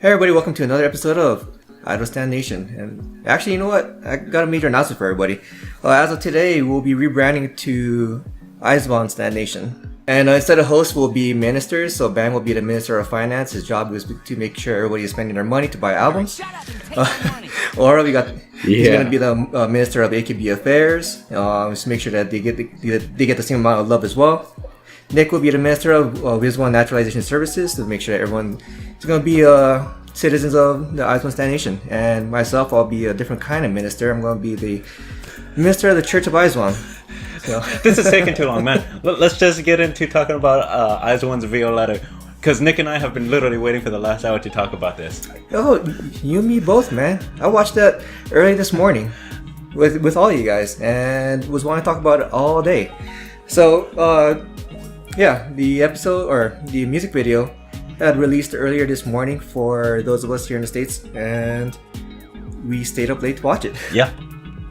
Hey everybody, welcome to another episode of Idol Stand Nation. And actually, you know what? I got a major announcement for everybody. As of today, we'll be rebranding to Aizwan Stand Nation. And instead of hosts, we'll be ministers. So Bang will be the Minister of Finance. His job is to make sure everybody is spending their money to buy albums. Or he's going to be the Minister of AKB Affairs. Just make sure that they get the same amount of love as well. Nick will be the Minister of Wiswan Naturalization Services to make sure that everyone is going to be citizens of the Aizwan Stand Nation. And myself, I'll be a different kind of minister. I'm going to be the Minister of the Church of Aizwan. So. This is taking too long, man. Let's just get into talking about Aizwan's Violeta. Because Nick and I have been literally waiting for the last hour to talk about this. Oh, you and me both, man. I watched that early this morning with all you guys and was wanting to talk about it all day. So, the episode or the music video had released earlier this morning for those of us here in the States, and we stayed up late to watch it. Yeah.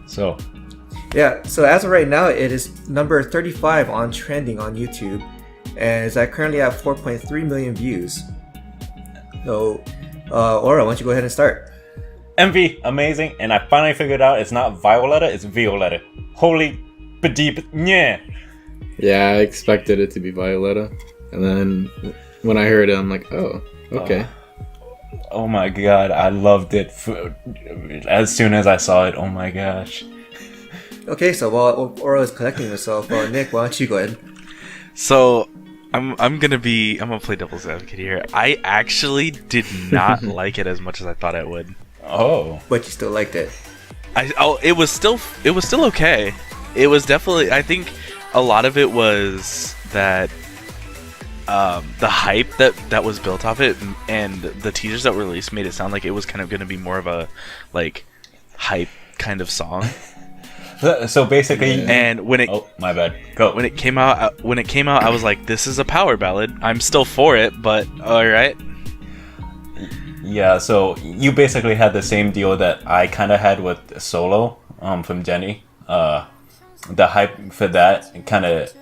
So as of right now, it is number 35 on trending on YouTube, and it's currently at 4.3 million views. So, Aura, why don't you go ahead and start? MV, amazing, and I finally figured out it's not Violeta, it's Violeta. Holy bedeep, yeah. Yeah, I expected it to be Violeta, and then when I heard it, I'm like, oh, okay. Oh my god, I loved it as soon as I saw it. Oh my gosh. Okay, so while Aura is collecting herself, Nick, why don't you go ahead? So I'm gonna play devil's advocate here. I actually did not like it as much as I thought I would. Oh, but you still liked it. It was still okay. It was definitely, I think a lot of it was that the hype that was built off it, and the teasers that were released made it sound like it was kind of going to be more of a like hype kind of song. So basically, and when it my bad. Go. When it came out, I was like, this is a power ballad. I'm still for it, but all right. Yeah, so you basically had the same deal that I kind of had with Solo from Jenny. The hype for that kind of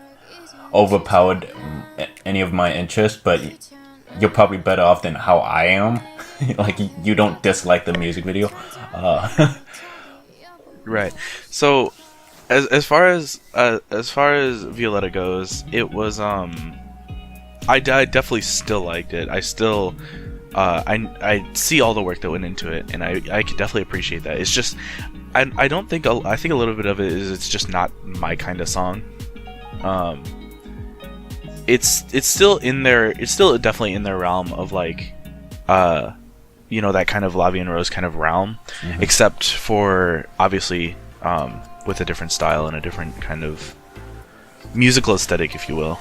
overpowered any of my interest, but you're probably better off than how I am. Like, you don't dislike the music video. Right. So as far as Violeta goes, it was I definitely still liked it. I still I see all the work that went into it, and I could definitely appreciate that. It's just I think a little bit of it is it's just not my kind of song. It's still in there. It's still definitely in their realm of like, that kind of Lavi and Rose kind of realm, except for obviously with a different style and a different kind of musical aesthetic, if you will.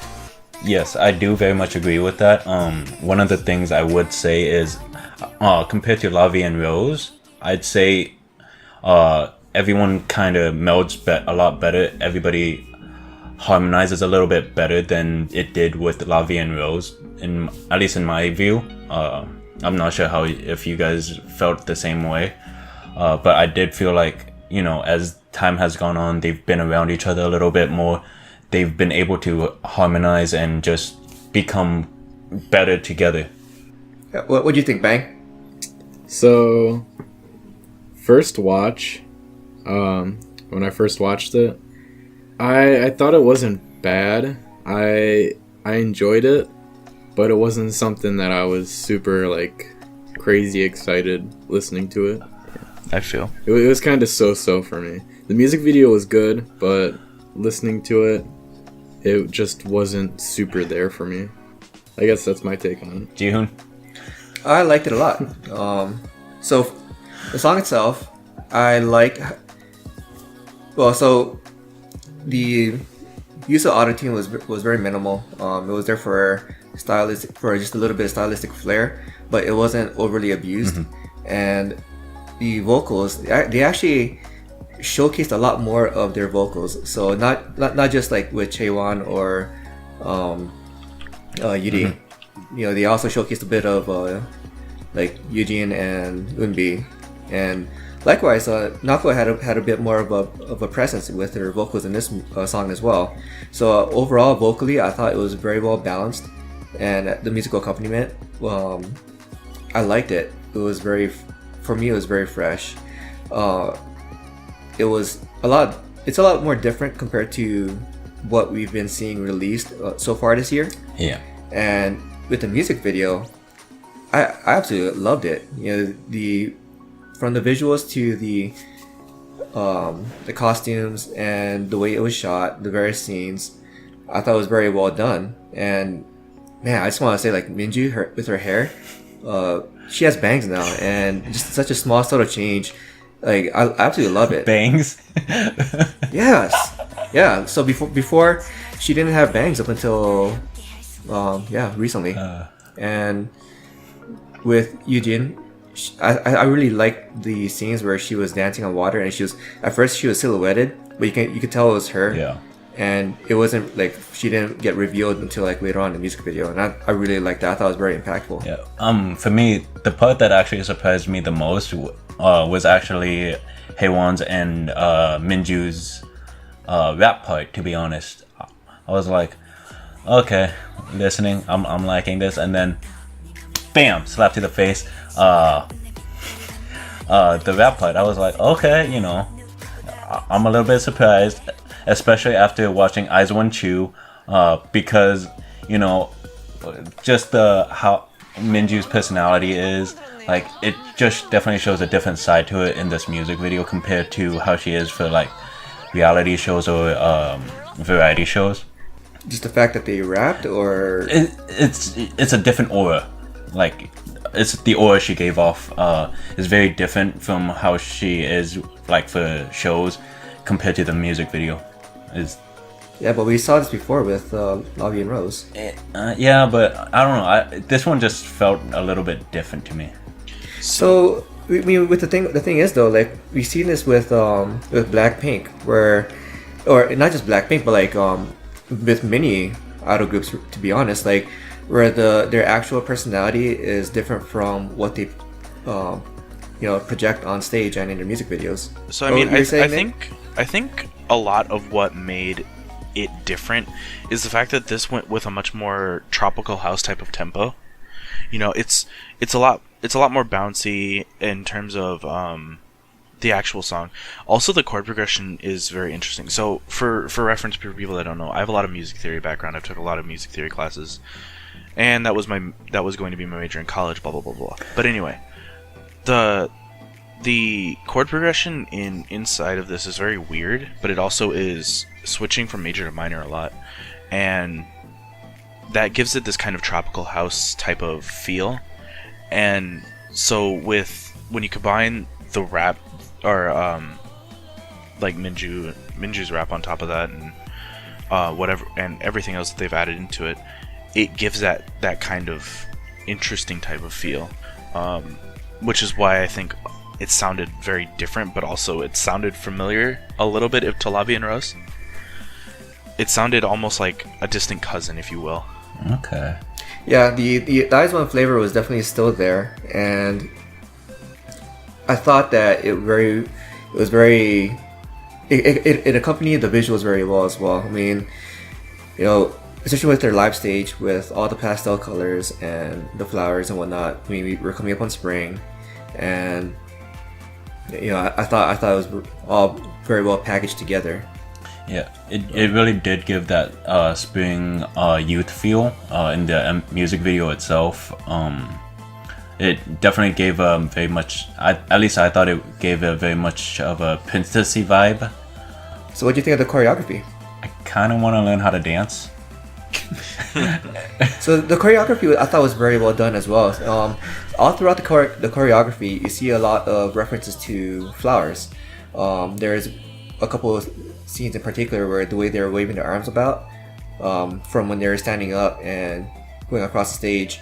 Yes, I do very much agree with that. One of the things I would say is, compared to Lavi and Rose, I'd say everyone kind of melds a lot better. Everybody harmonizes a little bit better than it did with Lavi and Rose, at least in my view. I'm not sure if you guys felt the same way, but I did feel like, as time has gone on, they've been around each other a little bit more. They've been able to harmonize and just become better together. What do you think, Bang? So, first watch, when I first watched it, I thought it wasn't bad. I enjoyed it, but it wasn't something that I was super like crazy excited listening to it. I feel it was kind of so for me. The music video was good, but listening to it, it just wasn't super there for me. I guess that's my take on it. Jihoon? I liked it a lot. So the song itself, I like. Well, so the use of autotune was very minimal. It was there for just a little bit of stylistic flair, but it wasn't overly abused. And the vocals, they actually showcased a lot more of their vocals. So not just like with Chaewon or Yuri. They also showcased a bit of like Eugene and Eunbi, and likewise, Nako had a bit more of a presence with her vocals in this song as well. So overall, vocally, I thought it was very well balanced, and the musical accompaniment, I liked it. was very, for me, it was very fresh. It was a lot. It's a lot more different compared to what we've been seeing released so far this year. Yeah. And with the music video, I absolutely loved it. You know, from the visuals to the costumes and the way it was shot, the various scenes, I thought it was very well done. And man, I just want to say, like, Minju, with her hair, she has bangs now, and just such a small subtle change. Like, I absolutely love it. Bangs. Yes, yeah. So before she didn't have bangs up until recently. And with Yujin, I really liked the scenes where she was dancing on water, and at first she was silhouetted, but you could tell it was her. Yeah. And it wasn't like she didn't get revealed until like later on in the music video, and I really liked that. I thought it was very impactful. Yeah. For me, the part that actually surprised me the most was actually Haewon's and Minju's rap part. To be honest, I was like, okay, listening, I'm liking this, and then, bam, slap to the face. The rap part, I was like, okay, you know, I'm a little bit surprised, especially after watching Eyes One Chew, because, you know, just how Minju's personality is, like, it just definitely shows a different side to it in this music video compared to how she is for like reality shows or variety shows. Just the fact that they rapped, or it's a different aura. Like, it's the aura she gave off is very different from how she is like for shows compared to the music video. Yeah, but we saw this before with Lavi and Rose. Yeah, but I don't know. This one just felt a little bit different to me. So I mean, with the thing is though, like, we've seen this with Blackpink, or not just Blackpink, but like with many idol groups, to be honest, like, where their actual personality is different from what they project on stage and in their music videos. So I mean, I think a lot of what made it different is the fact that this went with a much more tropical house type of tempo. You know, it's a lot more bouncy in terms of the actual song. Also, the chord progression is very interesting. So for reference, for people that don't know, I have a lot of music theory background. I've took a lot of music theory classes, and that was going to be my major in college. Blah blah blah blah. But anyway, the chord progression inside of this is very weird, but it also is switching from major to minor a lot, and that gives it this kind of tropical house type of feel. And so when you combine the rap, or like Minju's rap on top of that, and whatever, and everything else that they've added into it, it gives that kind of interesting type of feel, which is why I think it sounded very different, but also it sounded familiar a little bit to Lavi and Rose. It sounded almost like a distant cousin, if you will. Okay. Yeah, the Eyes One flavor was definitely still there, and I thought that it accompanied the visuals very well as well. I mean, you know, especially with their live stage with all the pastel colors and the flowers and whatnot. I mean, we're coming up on spring, and you know, I thought it was all very well packaged together. Yeah, it really did give that spring youth feel in the music video itself. It definitely gave very much. At least I thought it gave a very much of a princessy vibe. So, what do you think of the choreography? I kind of want to learn how to dance. So the choreography I thought was very well done as well. All throughout the choreography, you see a lot of references to flowers. There's a couple of scenes in particular where the way they were waving their arms about, from when they were standing up and going across the stage,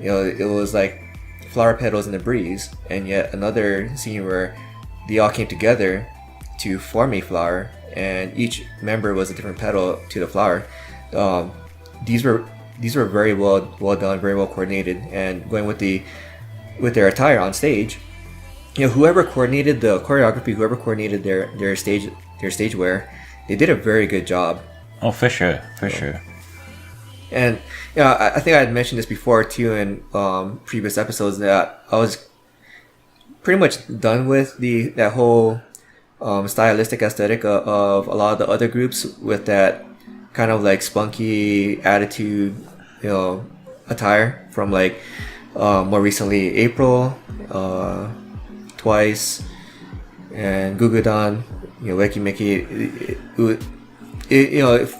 you know, it was like flower petals in the breeze. And yet another scene where they all came together to form a flower, and each member was a different petal to the flower. These were very well done, very well coordinated, and going with their attire on stage, you know, whoever coordinated the choreography, whoever coordinated their stage wear, they did a very good job. Oh, for sure. And you know, I think I had mentioned this before too in previous episodes, that I was pretty much done with that whole stylistic aesthetic of a lot of the other groups with that kind of like spunky attitude, attire from like more recently April, Twice, and Gugudan, Weki Miki.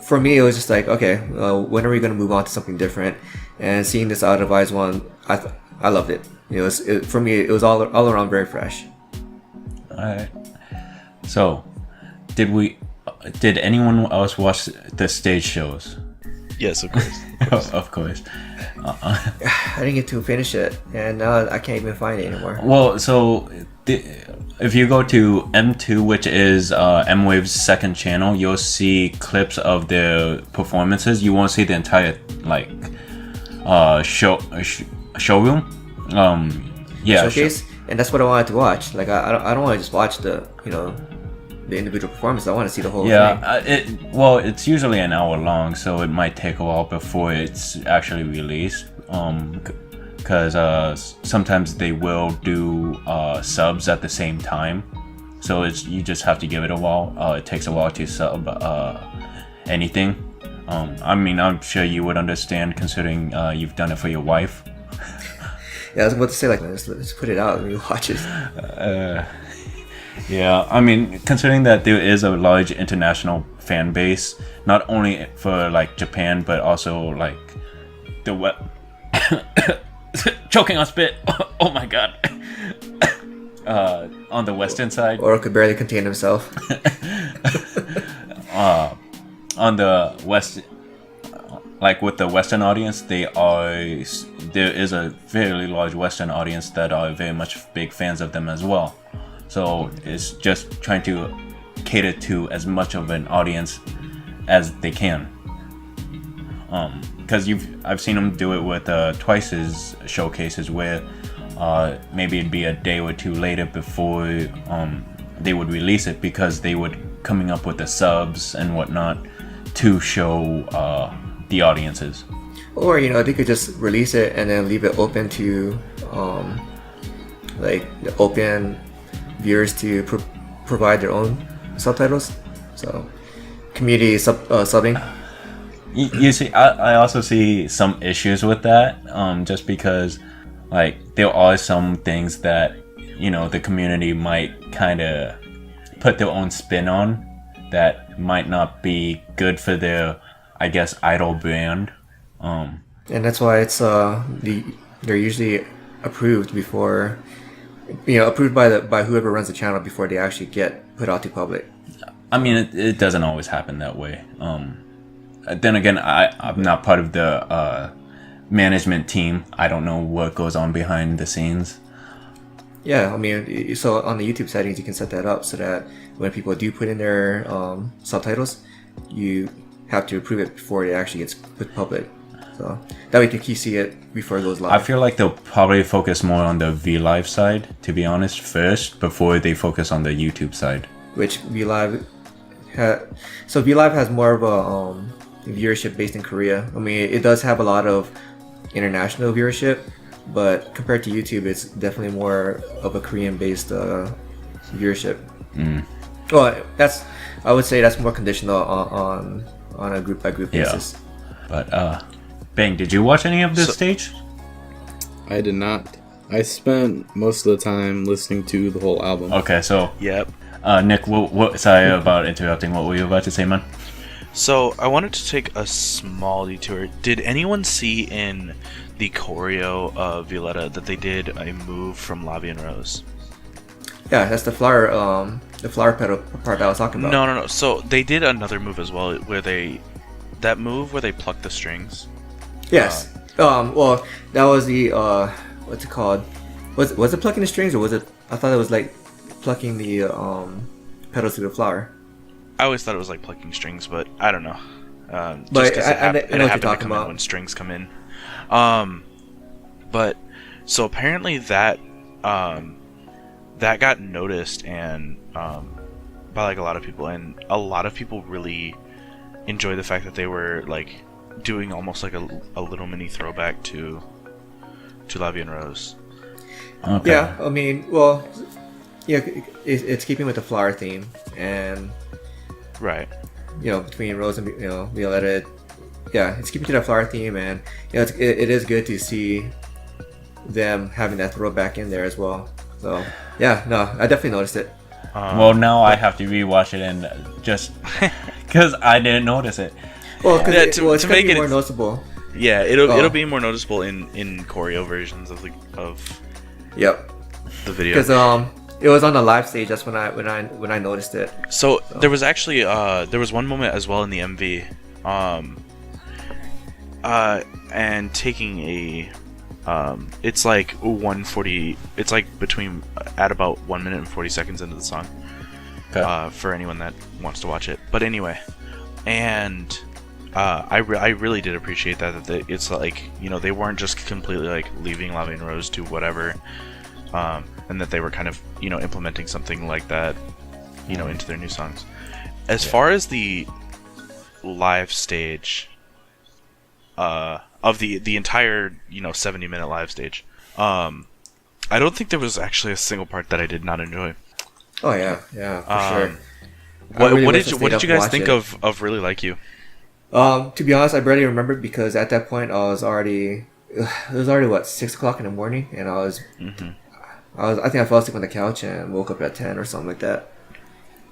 For me, it was just like, okay, when are we going to move on to something different? And seeing this out of IZ*ONE, I loved it. For me, it was all around very fresh. All right. So, did anyone else watch the stage shows? Yes, of course. Of course. I didn't get to finish it, and now I can't even find it anymore. Well, so if you go to M2, which is M-Wave's second channel, you'll see clips of their performances. You won't see the entire showroom. Showcase, and that's what I wanted to watch. Like I don't want to just watch the the individual performance. I want to see the whole thing. It's usually an hour long, so it might take a while before it's actually released. Because sometimes they will do subs at the same time, so you just have to give it a while. It takes a while to sub anything. I'm sure you would understand, considering you've done it for your wife. Yeah, I was about to say, like, let's put it out and we watch it. Yeah, considering that there is a large international fan base, not only for like Japan, but also like the choking on spit. Oh my god. On the western side, or could barely contain himself. On the west, like with the Western audience, there is a fairly large Western audience that are very much big fans of them as well. So it's just trying to cater to as much of an audience as they can. Because I've seen them do it with Twice's showcases, where maybe it'd be a day or two later before they would release it, because they would coming up with the subs and whatnot to show the audiences. Or they could just release it and then leave it open to like the open viewers to provide their own subtitles. So community subbing. You see, I also see some issues with that, just because like there are some things that the community might kind of put their own spin on that might not be good for their, I guess, idol brand. And that's why it's they're usually approved before, approved by whoever runs the channel before they actually get put out to public. It doesn't always happen that way. Then again, I'm not part of the management team. I don't know what goes on behind the scenes. Yeah, so on the YouTube settings, you can set that up so that when people do put in their subtitles, you have to approve it before it actually gets put public. So that way you can see it before it goes live. I feel like they'll probably focus more on the VLive side, to be honest, first, before they focus on the YouTube side. Which VLive so VLive has more of a viewership based in Korea. It does have a lot of international viewership, but compared to YouTube, it's definitely more of a Korean-based viewership. Well, I would say that's more conditional on a group-by-group basis. But Bang, did you watch any of this stage? I did not. I spent most of the time listening to the whole album. Okay, so Yep. Nick, sorry about interrupting. What were you about to say, man? So I wanted to take a small detour. Did anyone see in the choreo of Violeta that they did a move from Lavi and Rose? Yeah, that's the flower petal part that I was talking about. No. So they did another move as well, where they pluck the strings. Yes. Well, that was the what's it called? Was it plucking the strings, or was it? I thought it was like plucking the petals to the flower. I always thought it was like plucking strings, but I don't know. But it I know what you're happened to talking come in about. when strings come in. But so apparently that got noticed and by like a lot of people, and a lot of people really enjoy the fact that they were like doing almost like a little mini throwback to Lavi and Rose. Okay. Yeah, I mean, well, yeah, it's keeping with the flower theme, and Right. between Rose and Violeta, yeah, it's keeping to the flower theme, and it is good to see them having that throwback in there as well. So yeah, no, I definitely noticed it. Well, now I have to rewatch it and just because I didn't notice it. Well, because Yeah, it's to going make to be it- more noticeable. Yeah, it'll be more noticeable in choreo versions of Yep, the video. because it was on the live stage. That's when I noticed it. So there was actually there was one moment as well in the MV, and taking a it's like 140. It's like between at about 1 minute and 40 seconds into the song. Okay. For anyone that wants to watch it. But anyway, and I really did appreciate that it's like they weren't just completely like leaving Lava and Rose to whatever, and that they were kind of implementing something like that into their new songs. As far as the live stage of the entire 70-minute live stage, I don't think there was actually a single part that I did not enjoy. Oh yeah, for sure. What did you guys think of Really Like You? To be honest, I barely remember because at that point it was already what 6 o'clock in the morning, and I think I fell asleep on the couch and woke up at 10 or something like that.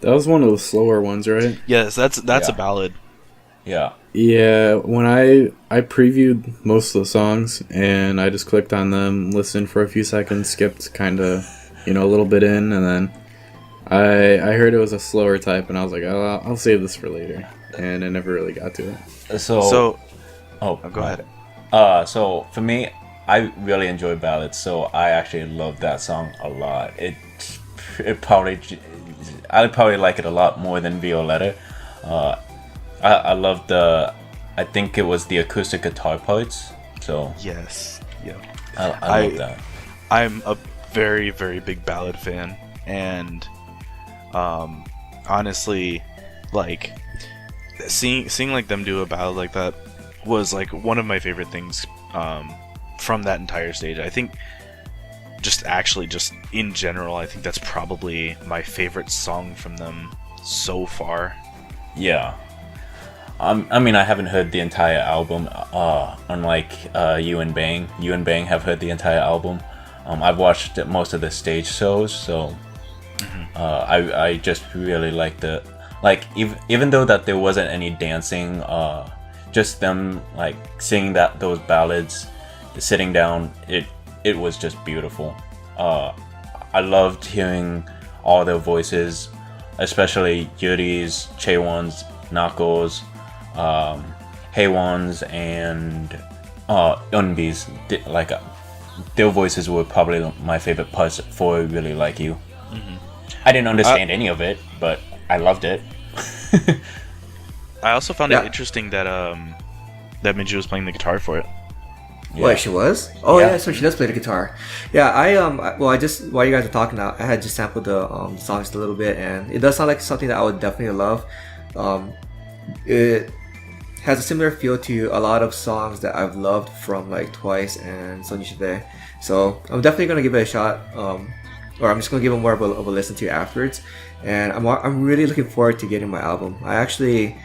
That was one of the slower ones, right? Yes, that's Yeah. a ballad. Yeah. Yeah, when I previewed most of the songs and I just clicked on them, listened for a few seconds, skipped kind of, a little bit in, and then I heard it was a slower type, and I was like, oh, I'll save this for later, and I never really got to it. So Go ahead. So for me, I really enjoy ballads, so I actually love that song a lot. I probably like it a lot more than Violeta. I love I think it was the acoustic guitar parts. So Yes. Yeah. I love that. I'm a very, very big ballad fan, and honestly, like seeing like them do a ballad like that was like one of my favorite things from that entire stage. I think just in general, I think that's probably my favorite song from them so far. Yeah. I mean, I haven't heard the entire album. Unlike you and Bang. You and Bang have heard the entire album. I've watched most of the stage shows, so I just really like even though that there wasn't any dancing, just them like singing those ballads, sitting down, it was just beautiful. I loved hearing all their voices, especially Yuri's, Chaewon's, Nako's, Haewon's, and Eunbi's. Their voices were probably my favorite parts for Really Like You. I didn't understand any of it, but I loved it. I also found it interesting that that Minju was playing the guitar for it. Yeah. Wait, she was? Oh Yeah. yeah, so she does play the guitar. Yeah, I just while you guys were talking, I had just sampled the songs a little bit, and it does sound like something that I would definitely love. It has a similar feel to a lot of songs that I've loved from like Twice and Sonny Shibe. So I'm definitely gonna give it a shot, or I'm just gonna give it more of a listen to afterwards. And I'm really looking forward to getting my album. I actually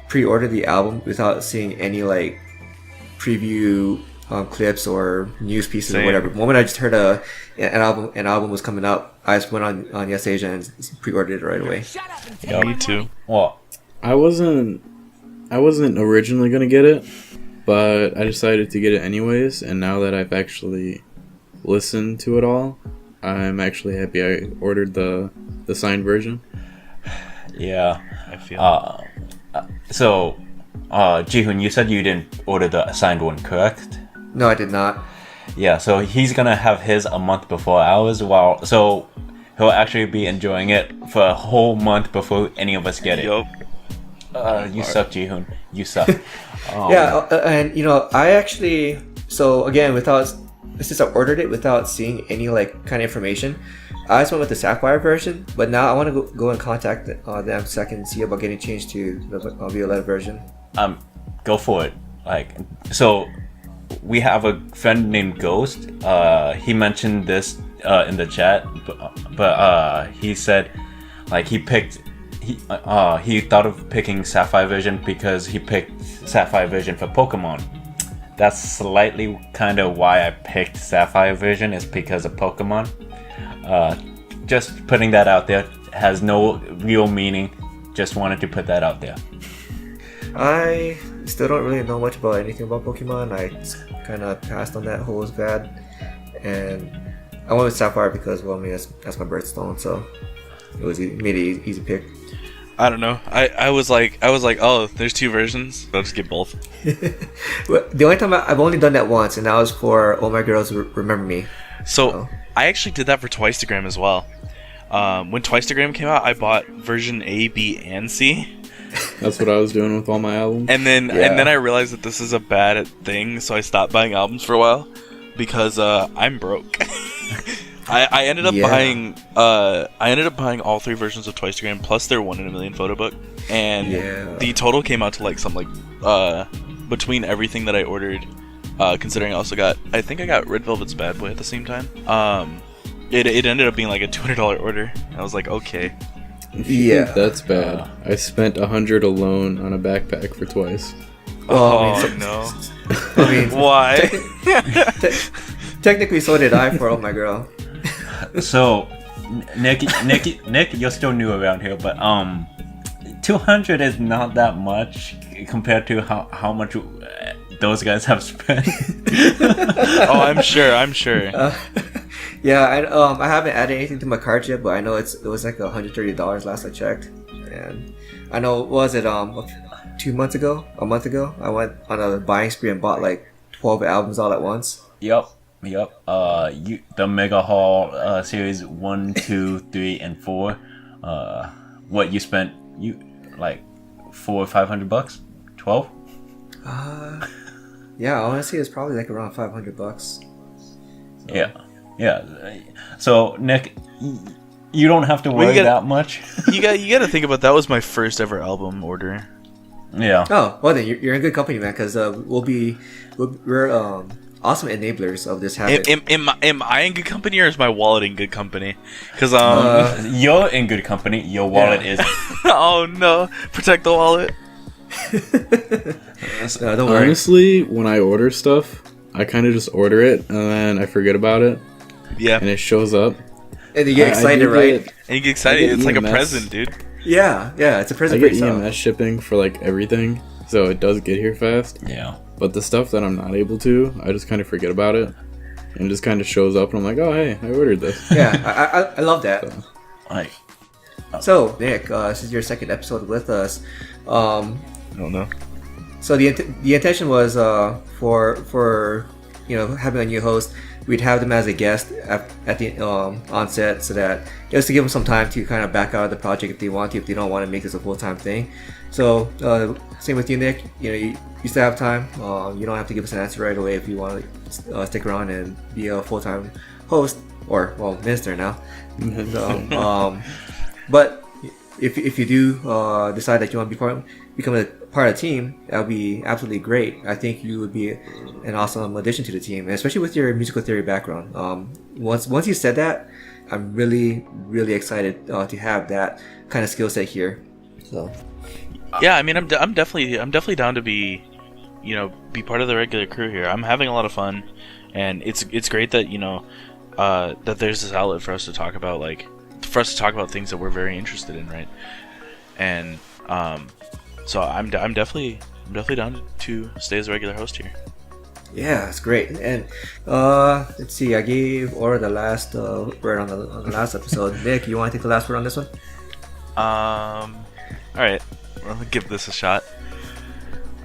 pre-ordered the album without seeing any like preview clips or news pieces Same. or whatever. The moment I just heard an album was coming up, I just went on Yes Asia and pre-ordered it right away. Yup. Me too. Well, I wasn't originally gonna get it, but I decided to get it anyways, and now that I've actually listened to it all, I'm actually happy I ordered the signed version. yeah. I feel. So, Jihoon, you said you didn't order the signed one, correct? No, I did not. Yeah, so he's gonna have his a month before ours, so he'll actually be enjoying it for a whole month before any of us get it. Yup. You suck, Jihoon. You suck. Yeah, and I actually, so again, since I ordered it without seeing any like kind of information, I just went with the Sapphire version. But now I want to go and contact them so I can see about getting changed to the Violeta version. Go for it. So we have a friend named Ghost. He mentioned this in the chat, but he said like he thought of picking Sapphire Vision because he picked Sapphire Vision for Pokemon. That's slightly kind of why I picked Sapphire Vision, is because of Pokemon. Just putting that out there, has no real meaning. Just wanted to put that out there. I still don't really know much about anything about Pokemon. I kind of passed on that whole bad, and I went with Sapphire because, well, I mean, that's my birthstone, so it made it easy pick. I don't know. I was like, oh, there's 2 versions. I'll just get both. Well, the only time I've only done that once, and that was for Oh My Girls Remember Me. So I actually did that for Twistagram as well. When Twistagram came out, I bought version A, B, and C. That's what I was doing with all my albums. And then I realized that this is a bad thing, so I stopped buying albums for a while because I'm broke. I ended up buying all 3 versions of Twistagram plus their 1 in a million photo book, and the total came out to like something like between everything that I ordered, considering I think I got Red Velvet's Bad Boy at the same time. It ended up being like a $200 order. I was like, okay. Yeah, that's bad. I spent $100 alone on a backpack for Twice. No. I mean, why? Technically, so did I for Oh My Girl. So, Nick, you're still new around here, but 200 is not that much compared to how much those guys have spent. Oh, I'm sure. Yeah, I haven't added anything to my cart yet, but I know it was like $130 last I checked, and I know, what was it, 2 months ago, a month ago, I went on a buying spree and bought like 12 albums all at once. Yep. The Mega Haul series 1, 2, 3, and 4. What you spent? Like $400 or $500? 12? Yeah, I want to say it's probably like around $500. So. Yeah. So Nick, you don't have to worry that much. you got to think about that was my first ever album order. Yeah. Oh, well then you're in good company, man, because we're awesome enablers of this habit. Am I in good company, or is my wallet in good company? Because you're in good company. Your wallet is. Oh no! Protect the wallet. No, don't worry. Honestly, when I order stuff, I kind of just order it and then I forget about it. Yeah. And it shows up. And you get excited, right? And you get excited. It's like a present, dude. Yeah, it's a present. I get EMS shipping for like everything, so it does get here fast. Yeah. But the stuff that I'm not able to, I just kind of forget about it, and it just kind of shows up, and I'm like, oh hey, I ordered this. Yeah, I love that. So, So Nick, this is your second episode with us. I don't know. So the intention was for having a new host, we'd have them as a guest at the onset, so that just to give them some time to kind of back out of the project if they want to, if they don't want to make this a full-time thing. So same with you, Nick. You still have time. You don't have to give us an answer right away if you want to stick around and be a full-time host, or minister now. So, but if you do decide that you want to become a part of the team, that would be absolutely great. I think you would be an awesome addition to the team, and especially with your musical theory background. Once you said that, I'm really, really excited to have that kind of skill set here. So yeah, I mean, I'm definitely down to be part of the regular crew here. I'm having a lot of fun, and it's great that that there's this outlet for us to talk about things that we're very interested in, right? And so I'm definitely down to stay as a regular host here. yeah, it's great. And let's see, I gave Aura the last word on the last episode. Nick, you want to take the last word on this one? All right, well, I'll give this a shot.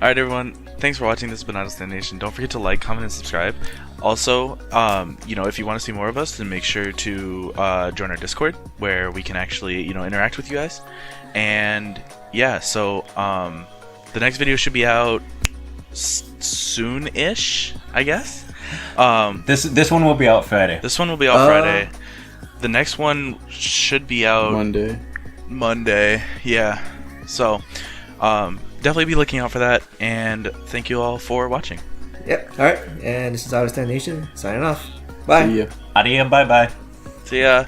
All right, everyone, thanks for watching. This has been Untitled Nation. Don't forget to like, comment, and subscribe. Also, if you want to see more of us, then make sure to join our Discord, where we can actually, interact with you guys. And yeah, so the next video should be out soon-ish, I guess. this one will be out Friday. This one will be out Friday. The next one should be out Monday. Yeah. So definitely be looking out for that. And thank you all for watching. Yep. All right. And this is Untitled Nation signing off. Bye. See ya. Adios, bye bye. See ya.